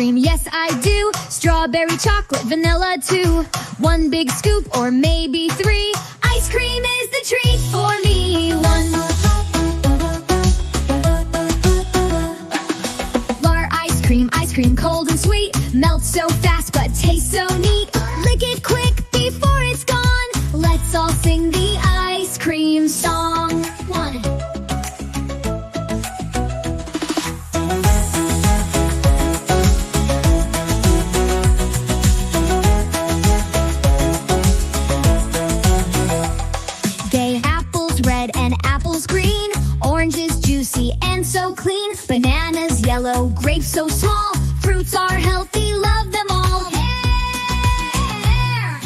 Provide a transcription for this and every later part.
cream, yes I do. Strawberry, chocolate, vanilla too. One big scoop or maybe three. Ice cream is the treat for me. Ice cream, cold and sweet. Melts so fast but tastes so neat. Lick it quick before it's gone. Let's all sing the ice cream song. One. Gay apples red and apples green. Oranges juicy and so clean. Bananas yellow, grapes so small. Fruits are healthy, love them all. Yeah!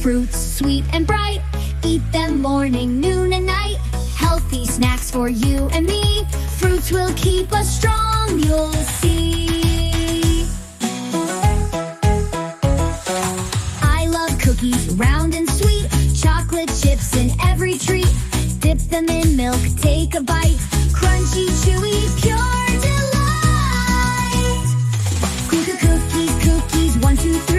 Fruits, sweet and bright. Eat them morning, noon and night. Healthy snacks for you and me. Fruits will keep us strong, you'll see. I love cookies, round and sweet. Chocolate chips in every treat. Dip them in milk, take a bite. Crunchy, chewy, pure delight. Cookies, 1, 2, 3.